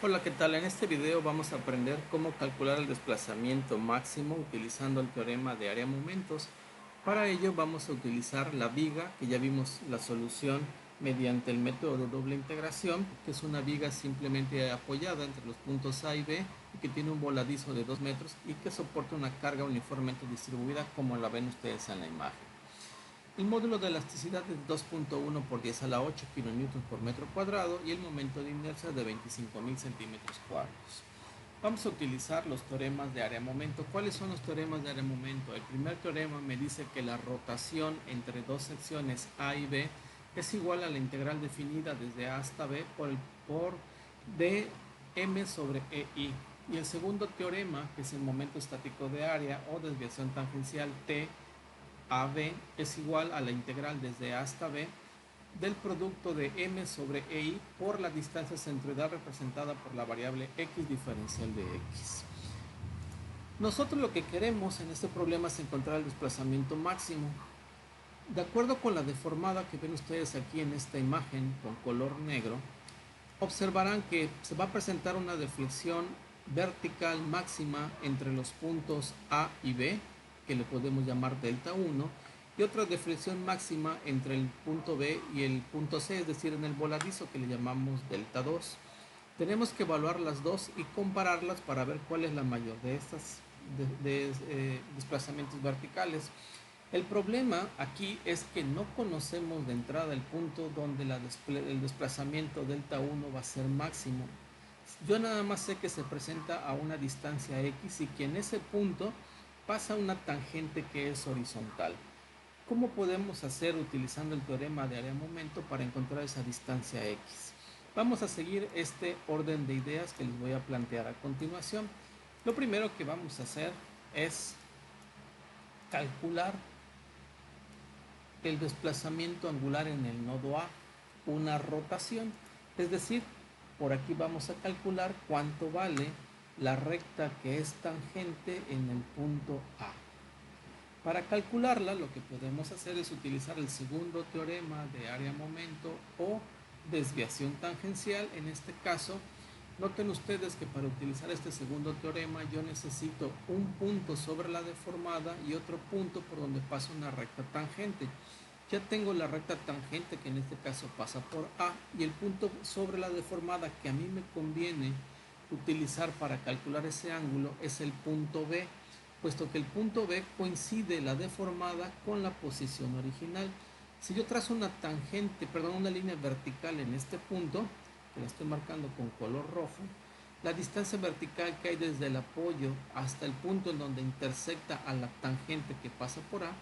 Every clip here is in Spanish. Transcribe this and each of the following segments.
Hola, ¿qué tal? En este video vamos a aprender cómo calcular el desplazamiento máximo utilizando el teorema de área-momentos. Para ello vamos a utilizar la viga, que ya vimos la solución mediante el método de doble integración, que es una viga simplemente apoyada entre los puntos A y B y que tiene un voladizo de 2 metros y que soporta una carga uniformemente distribuida como la ven ustedes en la imagen. El módulo de elasticidad es 2.1 por 10 a la 8 kN por metro cuadrado y el momento de inercia de 25.000 centímetros cuadrados. Vamos a utilizar los teoremas de área-momento. ¿Cuáles son los teoremas de área-momento? El primer teorema me dice que la rotación entre dos secciones A y B es igual a la integral definida desde A hasta B por dm sobre EI. Y el segundo teorema, que es el momento estático de área o desviación tangencial T AB es igual a la integral desde A hasta B del producto de m sobre EI por la distancia centroidal representada por la variable x diferencial de x. Nosotros lo que queremos en este problema es encontrar el desplazamiento máximo. De acuerdo con la deformada que ven ustedes aquí en esta imagen con color negro, observarán que se va a presentar una deflexión vertical máxima entre los puntos A y B, que le podemos llamar delta 1, y otra deflexión máxima entre el punto B y el punto C, es decir, en el voladizo, que le llamamos delta 2. Tenemos que evaluar las dos y compararlas para ver cuál es la mayor de estas desplazamientos verticales. El problema aquí es que no conocemos de entrada el punto donde el desplazamiento delta 1 va a ser máximo. Yo nada más sé que se presenta a una distancia x y que en ese punto pasa una tangente que es horizontal. ¿Cómo podemos hacer utilizando el teorema de área-momento para encontrar esa distancia x? Vamos a seguir este orden de ideas que les voy a plantear a continuación. Lo primero que vamos a hacer es calcular el desplazamiento angular en el nodo A, una rotación. Es decir, por aquí vamos a calcular cuánto vale la recta que es tangente en el punto A. Para calcularla, lo que podemos hacer es utilizar el segundo teorema de área-momento o desviación tangencial. En este caso, noten ustedes que para utilizar este segundo teorema yo necesito un punto sobre la deformada y otro punto por donde pasa una recta tangente. Ya tengo la recta tangente, que en este caso pasa por A, y el punto sobre la deformada que a mí me conviene utilizar para calcular ese ángulo es el punto B, puesto que el punto B coincide la deformada con la posición original. Si yo trazo una línea vertical en este punto, que la estoy marcando con color rojo, la distancia vertical que hay desde el apoyo hasta el punto en donde intersecta a la tangente que pasa por A,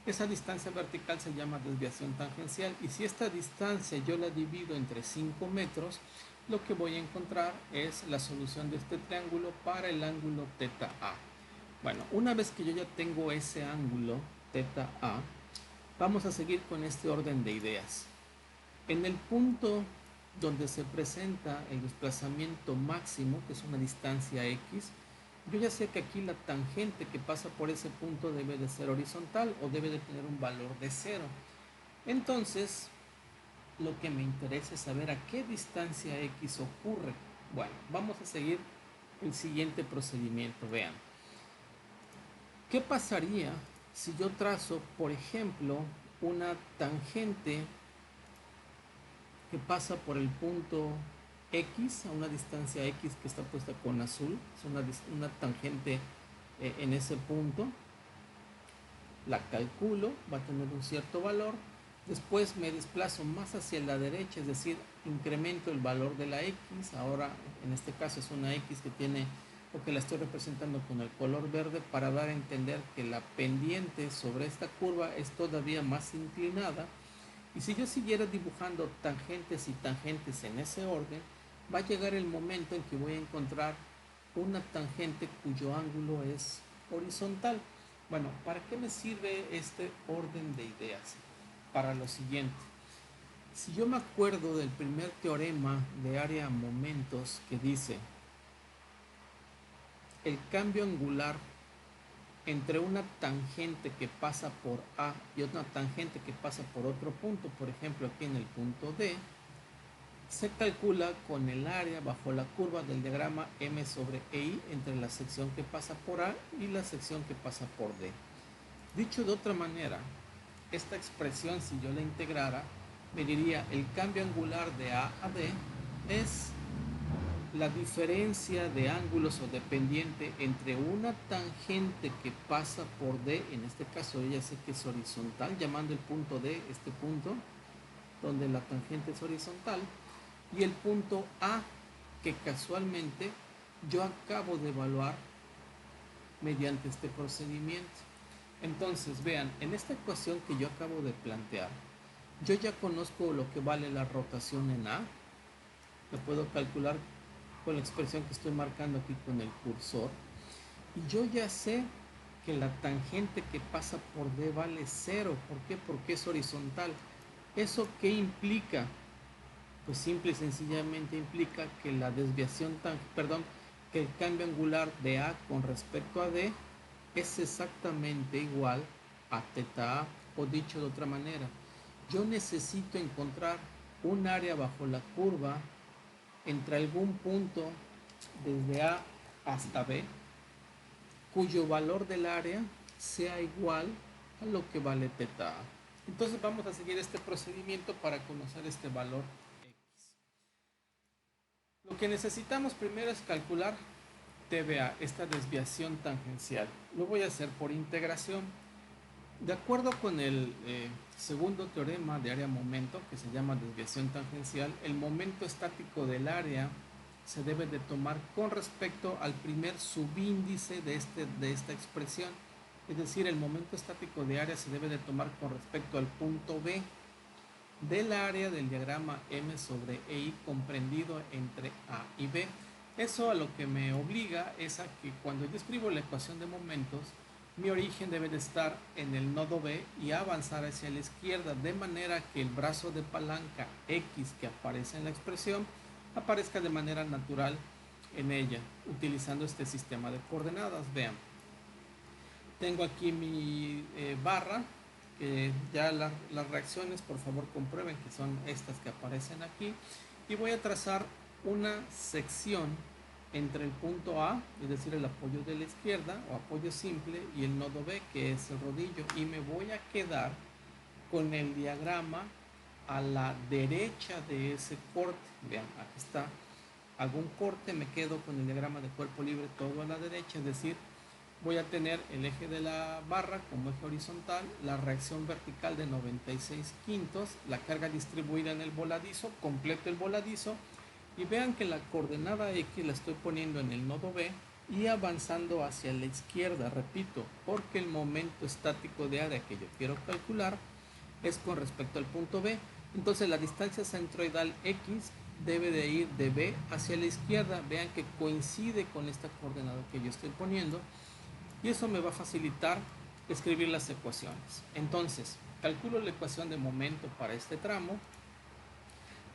esa distancia vertical se llama desviación tangencial, y si esta distancia yo la divido entre 5 metros, lo que voy a encontrar es la solución de este triángulo para el ángulo θA. Bueno, una vez que yo ya tengo ese ángulo θA, vamos a seguir con este orden de ideas. En el punto donde se presenta el desplazamiento máximo, que es una distancia x, yo ya sé que aquí la tangente que pasa por ese punto debe de ser horizontal o debe de tener un valor de 0. Entonces, lo que me interesa es saber a qué distancia x ocurre. Bueno, vamos a seguir el siguiente procedimiento. Vean, ¿qué pasaría si yo trazo, por ejemplo, una tangente que pasa por el punto X a una distancia X que está puesta con azul? Es una tangente en ese punto. La calculo, va a tener un cierto valor. Después me desplazo más hacia la derecha, es decir, incremento el valor de la X. Ahora, en este caso, es una X que tiene, o que la estoy representando con el color verde, para dar a entender que la pendiente sobre esta curva es todavía más inclinada. Y si yo siguiera dibujando tangentes y tangentes en ese orden, va a llegar el momento en que voy a encontrar una tangente cuyo ángulo es horizontal. Bueno, ¿para qué me sirve este orden de ideas? Para lo siguiente. Si yo me acuerdo del primer teorema de área-momentos, que dice el cambio angular entre una tangente que pasa por A y otra tangente que pasa por otro punto, por ejemplo aquí en el punto D, se calcula con el área bajo la curva del diagrama M sobre EI entre la sección que pasa por A y la sección que pasa por D. Dicho de otra manera, esta expresión, si yo la integrara, me diría el cambio angular de A a D es la diferencia de ángulos o de pendiente entre una tangente que pasa por D, en este caso ella sé que es horizontal, llamando el punto D este punto, donde la tangente es horizontal, y el punto A, que casualmente yo acabo de evaluar mediante este procedimiento. Entonces, vean, en esta ecuación que yo acabo de plantear, yo ya conozco lo que vale la rotación en A, lo puedo calcular con la expresión que estoy marcando aquí con el cursor, y yo ya sé que la tangente que pasa por D vale 0. ¿Por qué? Porque es horizontal. ¿Eso qué implica? Pues simple y sencillamente implica que la desviación, que el cambio angular de A con respecto a D es exactamente igual a θ A, o dicho de otra manera, yo necesito encontrar un área bajo la curva entre algún punto desde A hasta B, cuyo valor del área sea igual a lo que vale θ A. Entonces vamos a seguir este procedimiento para conocer este valor X. Lo que necesitamos primero es calcular TVA, esta desviación tangencial. Lo voy a hacer por integración. De acuerdo con el segundo teorema de área-momento, que se llama desviación tangencial, el momento estático del área se debe de tomar con respecto al primer subíndice de esta expresión. Es decir, el momento estático de área se debe de tomar con respecto al punto B del área del diagrama M sobre EI comprendido entre A y B. Eso a lo que me obliga es a que cuando yo escribo la ecuación de momentos, mi origen debe de estar en el nodo B y avanzar hacia la izquierda, de manera que el brazo de palanca X que aparece en la expresión aparezca de manera natural en ella, utilizando este sistema de coordenadas. Vean, tengo aquí mi barra, que ya las reacciones por favor comprueben que son estas que aparecen aquí, y voy a trazar una sección entre el punto A, es decir, el apoyo de la izquierda o apoyo simple, y el nodo B, que es el rodillo, y me voy a quedar con el diagrama a la derecha de ese corte. Vean, aquí está, hago un corte, me quedo con el diagrama de cuerpo libre todo a la derecha, es decir, voy a tener el eje de la barra como eje horizontal, la reacción vertical de 96 quintos, la carga distribuida en el voladizo, completo el voladizo, y vean que la coordenada X la estoy poniendo en el nodo B y avanzando hacia la izquierda, repito, porque el momento estático de área que yo quiero calcular es con respecto al punto B. Entonces la distancia centroidal X debe de ir de B hacia la izquierda. Vean que coincide con esta coordenada que yo estoy poniendo, y eso me va a facilitar escribir las ecuaciones. Entonces, calculo la ecuación de momento para este tramo,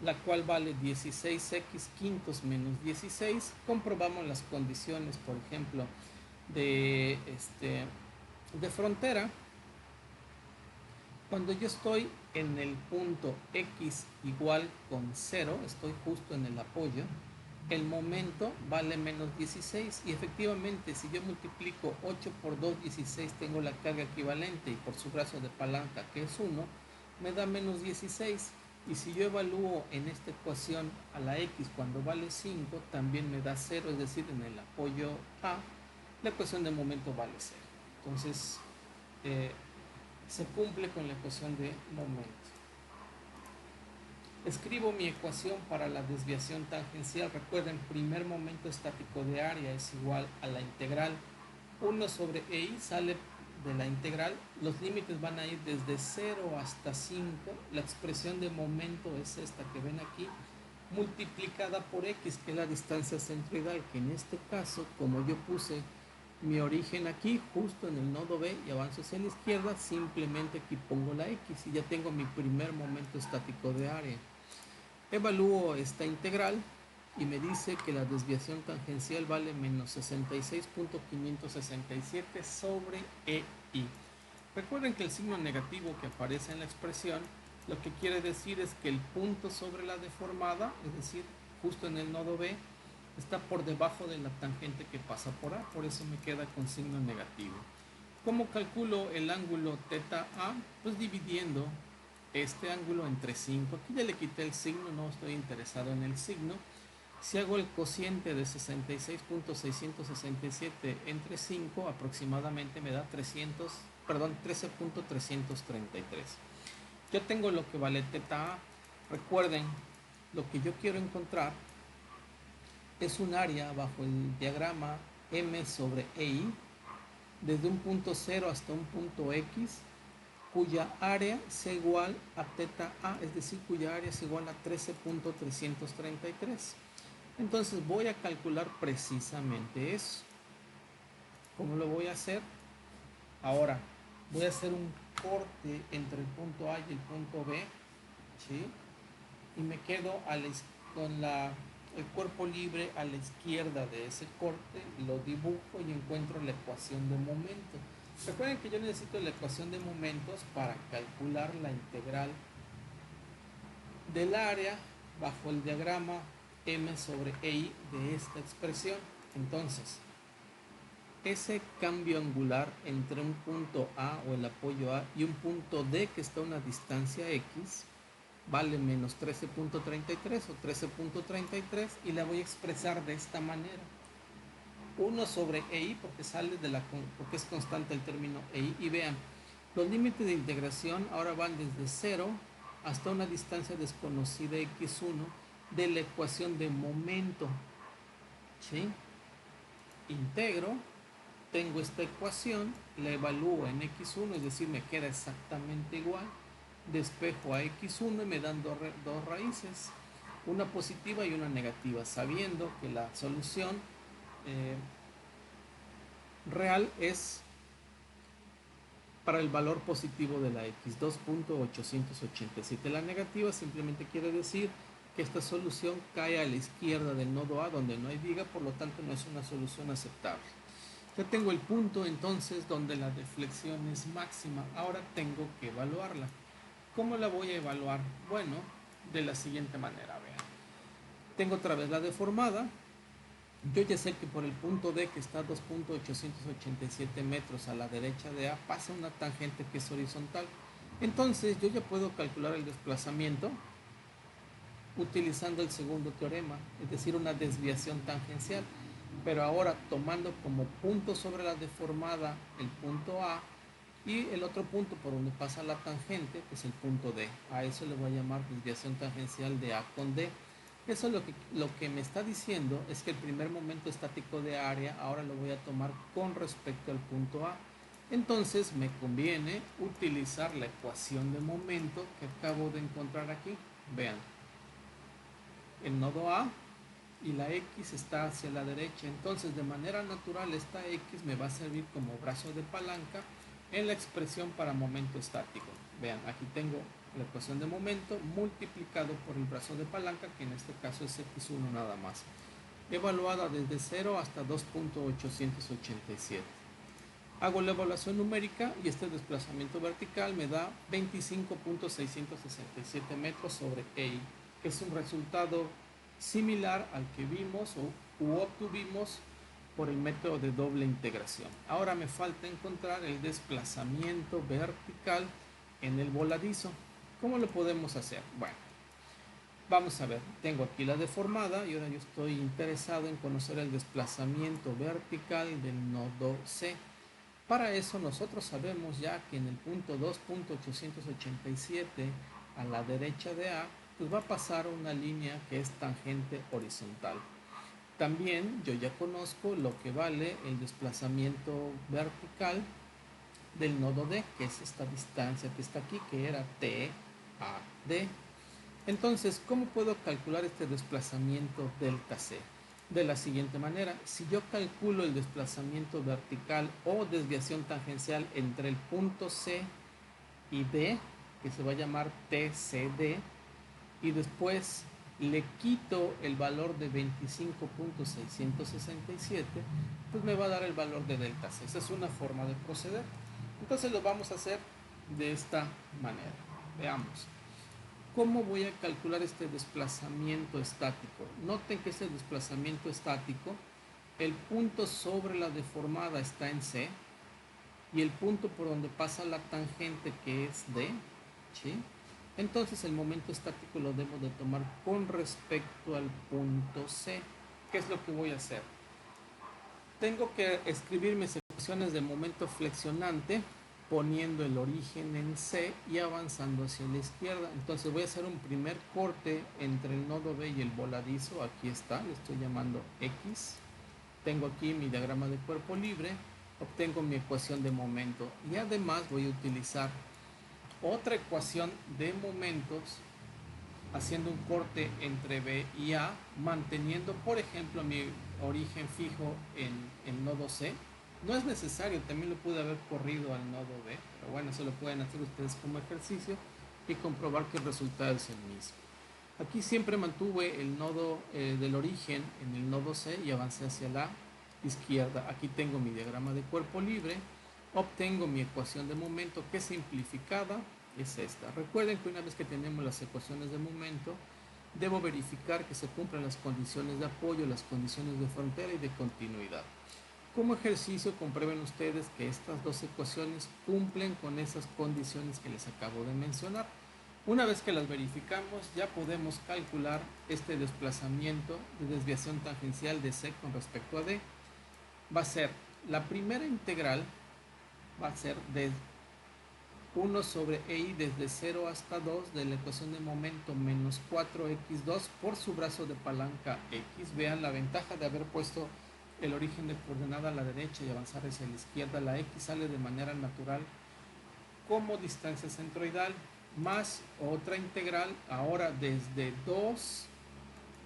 la cual vale 16x quintos menos 16. Comprobamos las condiciones, por ejemplo, de frontera. Cuando yo estoy en el punto X igual con 0, estoy justo en el apoyo, el momento vale menos 16, y efectivamente si yo multiplico 8 por 2, 16, tengo la carga equivalente, y por su brazo de palanca, que es 1, me da menos 16. Y si yo evalúo en esta ecuación a la X cuando vale 5, también me da 0, es decir, en el apoyo A, la ecuación de momento vale 0. Entonces, se cumple con la ecuación de momento. Escribo mi ecuación para la desviación tangencial. Recuerden, primer momento estático de área es igual a la integral 1 sobre EI, sale de la integral. Los límites van a ir desde 0 hasta 5. La expresión de momento es esta que ven aquí, multiplicada por X, que es la distancia centroidal, que en este caso, como yo puse mi origen aquí, justo en el nodo B, y avanzo hacia la izquierda, simplemente aquí pongo la X y ya tengo mi primer momento estático de área. Evalúo esta integral y me dice que la desviación tangencial vale menos 66.567 sobre EI. Recuerden que el signo negativo que aparece en la expresión Lo que quiere decir es que el punto sobre la deformada, es decir, justo en el nodo B, está por debajo de la tangente que pasa por A, por eso me queda con signo negativo. ¿Cómo calculo el ángulo θ A? Pues dividiendo este ángulo entre 5. Aquí ya le quité el signo, no estoy interesado en el signo. Si hago el cociente de 66.667 entre 5, aproximadamente me da 13.333. Yo tengo lo que vale θ A. Recuerden, lo que yo quiero encontrar es un área bajo el diagrama M sobre EI desde un punto 0 hasta un punto X, cuya área sea igual a θ A, es decir, cuya área es igual a 13.333. Entonces voy a calcular precisamente eso. ¿Cómo lo voy a hacer? Ahora voy a hacer un corte entre el punto A y el punto B, ¿sí? Y me quedo con el cuerpo libre a la izquierda de ese corte, lo dibujo y encuentro la ecuación de momento. Recuerden que yo necesito la ecuación de momentos para calcular la integral del área bajo el diagrama M sobre EI de esta expresión. Entonces, ese cambio angular entre un punto A o el apoyo A y un punto D que está a una distancia X vale menos 13.33 o 13.33 y la voy a expresar de esta manera. 1 sobre EI porque porque es constante el término EI, y vean, los límites de integración ahora van desde 0 hasta una distancia desconocida x1 de la ecuación de momento, ¿sí? Integro, tengo esta ecuación, la evalúo en x1, es decir, me queda exactamente igual, despejo a x1 y me dan dos raíces, una positiva y una negativa, sabiendo que la solución real es para el valor positivo de la x, 2.887. La negativa simplemente quiere decir que esta solución cae a la izquierda del nodo A donde no hay viga, por lo tanto no es una solución aceptable. Ya tengo el punto entonces donde la deflexión es máxima. Ahora tengo que evaluarla. ¿Cómo la voy a evaluar? Bueno, de la siguiente manera, vean. Tengo otra vez la deformada. Yo ya sé que por el punto D, que está a 2.887 metros a la derecha de A, pasa una tangente que es horizontal. Entonces yo ya puedo calcular el desplazamiento utilizando el segundo teorema, es decir, una desviación tangencial. Pero ahora tomando como punto sobre la deformada el punto A y el otro punto por donde pasa la tangente, que es el punto D. A eso le voy a llamar desviación tangencial de A con D. Eso lo que me está diciendo es que el primer momento estático de área ahora lo voy a tomar con respecto al punto A. Entonces me conviene utilizar la ecuación de momento que acabo de encontrar aquí. Vean, el nodo A y la X está hacia la derecha, entonces de manera natural esta X me va a servir como brazo de palanca en la expresión para momento estático. Vean, aquí tengo la ecuación de momento multiplicado por el brazo de palanca, que en este caso es x1 nada más, evaluada desde 0 hasta 2.887. Hago la evaluación numérica y este desplazamiento vertical me da 25.667 metros sobre EI, que es un resultado similar al que vimos u obtuvimos por el método de doble integración. Ahora me falta encontrar el desplazamiento vertical en el voladizo. ¿Cómo lo podemos hacer? Bueno, vamos a ver, tengo aquí la deformada y ahora yo estoy interesado en conocer el desplazamiento vertical del nodo C. Para eso nosotros sabemos ya que en el punto 2.887 a la derecha de A, pues va a pasar una línea que es tangente horizontal. También yo ya conozco lo que vale el desplazamiento vertical del nodo D, que es esta distancia que está aquí, que era TAD. Entonces, ¿cómo puedo calcular este desplazamiento delta C? De la siguiente manera, si yo calculo el desplazamiento vertical o desviación tangencial entre el punto C y D, que se va a llamar TCD, y después le quito el valor de 25.667, pues me va a dar el valor de delta C. Esa es una forma de proceder. Entonces lo vamos a hacer de esta manera. Veamos. ¿Cómo voy a calcular este desplazamiento estático? Noten que este desplazamiento estático, el punto sobre la deformada está en C y el punto por donde pasa la tangente, que es D, ¿sí? Entonces el momento estático lo debo de tomar con respecto al punto C. ¿Qué es lo que voy a hacer? Tengo que escribir mis ecuaciones de momento flexionante poniendo el origen en C y avanzando hacia la izquierda. Entonces voy a hacer un primer corte entre el nodo B y el voladizo. Aquí está, le estoy llamando X. Tengo aquí mi diagrama de cuerpo libre. Obtengo mi ecuación de momento y además voy a utilizar otra ecuación de momentos haciendo un corte entre B y A, manteniendo por ejemplo mi origen fijo en el nodo C. No es necesario, también lo pude haber corrido al nodo B, pero bueno, eso lo pueden hacer ustedes como ejercicio y comprobar que el resultado es el mismo. Aquí siempre mantuve el nodo del origen en el nodo C y avancé hacia la izquierda. Aquí tengo mi diagrama de cuerpo libre, obtengo mi ecuación de momento, que simplificada es esta. Recuerden que una vez que tenemos las ecuaciones de momento, debo verificar que se cumplan las condiciones de apoyo, las condiciones de frontera y de continuidad. Como ejercicio, comprueben ustedes que estas dos ecuaciones cumplen con esas condiciones que les acabo de mencionar. Una vez que las verificamos, ya podemos calcular este desplazamiento de desviación tangencial de C con respecto a D. Va a ser la primera integral, va a ser de 1 sobre EI desde 0 hasta 2 de la ecuación de momento menos 4x2 por su brazo de palanca X. Vean la ventaja de haber puesto el origen de coordenada a la derecha y avanzar hacia la izquierda. La X sale de manera natural como distancia centroidal, más otra integral ahora desde 2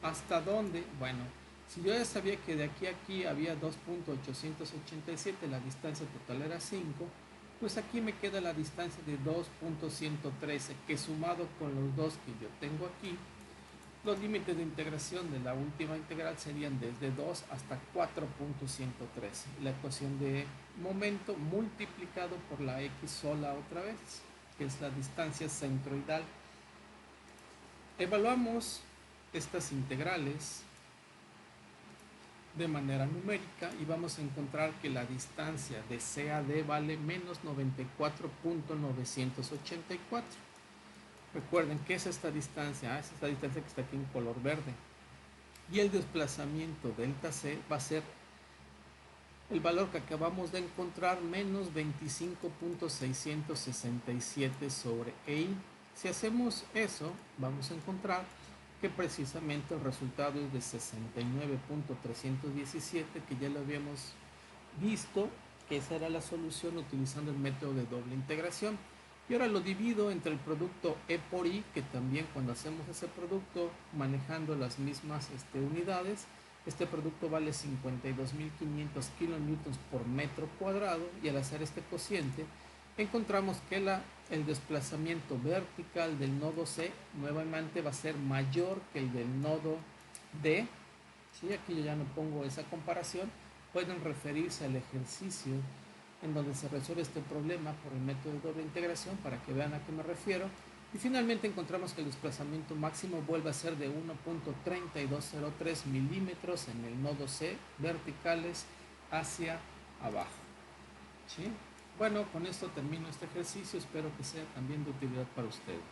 hasta dónde. Bueno, si yo ya sabía que de aquí a aquí había 2.887, la distancia total era 5, pues aquí me queda la distancia de 2.113, que sumado con los dos que yo tengo aquí, los límites de integración de la última integral serían desde 2 hasta 4.113. La ecuación de momento multiplicado por la X sola otra vez, que es la distancia centroidal. Evaluamos estas integrales de manera numérica y vamos a encontrar que la distancia de C a D vale menos 94.984. Recuerden que es esta distancia, es esta distancia que está aquí en color verde. Y el desplazamiento delta C va a ser el valor que acabamos de encontrar, menos 25.667 sobre EI. Si hacemos eso, vamos a encontrar que precisamente el resultado es de 69.317, que ya lo habíamos visto, que esa era la solución utilizando el método de doble integración. Y ahora lo divido entre el producto E por I, que también cuando hacemos ese producto manejando las mismas unidades, este producto vale 52.500 kilonewtons por metro cuadrado, y al hacer este cociente encontramos que el desplazamiento vertical del nodo C nuevamente va a ser mayor que el del nodo D. ¿Sí? Aquí yo ya no pongo esa comparación, pueden referirse al ejercicio en donde se resuelve este problema por el método de doble integración para que vean a qué me refiero. Y finalmente encontramos que el desplazamiento máximo vuelve a ser de 1.3203 milímetros en el nodo C verticales hacia abajo. ¿Sí? Bueno, con esto termino este ejercicio, espero que sea también de utilidad para ustedes.